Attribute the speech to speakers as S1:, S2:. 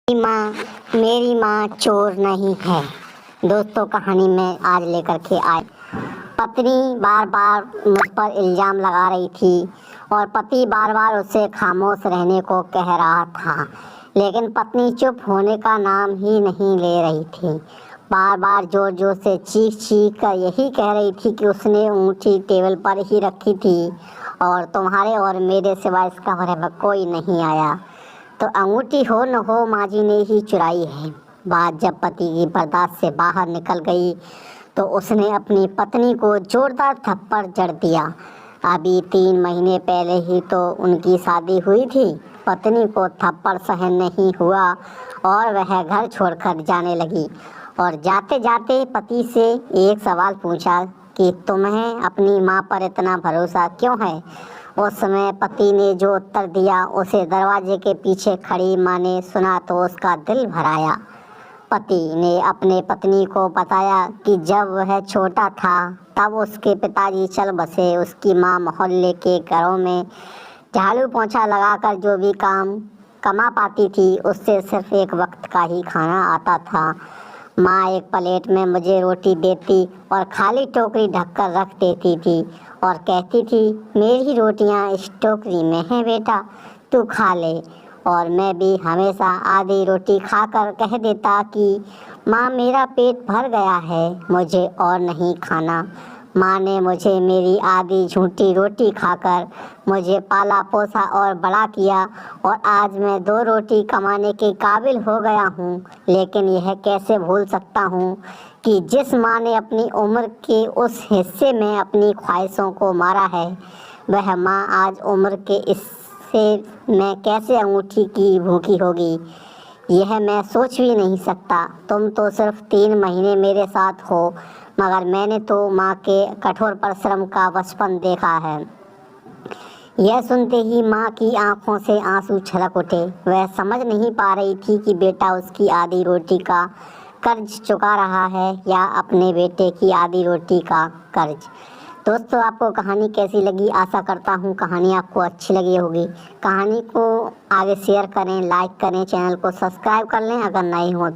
S1: माँ मेरी माँ चोर नहीं है। दोस्तों, कहानी में आज लेकर के आए। पत्नी बार बार मुझ पर इल्ज़ाम लगा रही थी और पति बार बार उसे खामोश रहने को कह रहा था, लेकिन पत्नी चुप होने का नाम ही नहीं ले रही थी। बार बार जोर जोर से चीख चीख कर यही कह रही थी कि उसने अंगूठी टेबल पर ही रखी थी और तुम्हारे और मेरे सिवा इसका घर में कोई नहीं आया, तो अंगूठी हो न हो माँ जी ने ही चुराई है। बात जब पति की बर्दाश्त से बाहर निकल गई तो उसने अपनी पत्नी को जोरदार थप्पड़ जड़ दिया। अभी 3 महीने पहले ही तो उनकी शादी हुई थी। पत्नी को थप्पड़ सहन नहीं हुआ और वह घर छोड़कर जाने लगी और जाते जाते पति से एक सवाल पूछा कि तुम्हें अपनी माँ पर इतना भरोसा क्यों है। उस समय पति ने जो उत्तर दिया उसे दरवाजे के पीछे खड़ी माँ ने सुना तो उसका दिल भर आया। पति ने अपने पत्नी को बताया कि जब वह छोटा था तब उसके पिताजी चल बसे। उसकी माँ मोहल्ले के घरों में झाड़ू पोंछा लगाकर जो भी काम कमा पाती थी उससे सिर्फ एक वक्त का ही खाना आता था। माँ एक प्लेट में मुझे रोटी देती और खाली टोकरी ढककर रख देती थी और कहती थी, मेरी रोटियां इस टोकरी में हैं बेटा, तू खा ले। और मैं भी हमेशा आधी रोटी खाकर कह देता कि माँ मेरा पेट भर गया है, मुझे और नहीं खाना। माँ ने मुझे मेरी आधी झूठी रोटी खाकर मुझे पाला पोसा और बड़ा किया और आज मैं 2 रोटी कमाने के काबिल हो गया हूँ। लेकिन यह कैसे भूल सकता हूँ कि जिस माँ ने अपनी उम्र के उस हिस्से में अपनी ख्वाहिशों को मारा है, वह माँ आज उम्र के इससे में कैसे अंगूठी की भूखी होगी, यह मैं सोच भी नहीं सकता। तुम तो सिर्फ 3 महीने मेरे साथ हो, मगर मैंने तो माँ के कठोर परिश्रम का बचपन देखा है। यह सुनते ही माँ की आंखों से आंसू छलक उठे। वह समझ नहीं पा रही थी कि बेटा उसकी आधी रोटी का कर्ज चुका रहा है या अपने बेटे की आधी रोटी का कर्ज। दोस्तों, आपको कहानी कैसी लगी? आशा करता हूँ कहानी आपको अच्छी लगी होगी। कहानी को आगे शेयर करें, लाइक करें, चैनल को सब्सक्राइब कर लें अगर नए हो।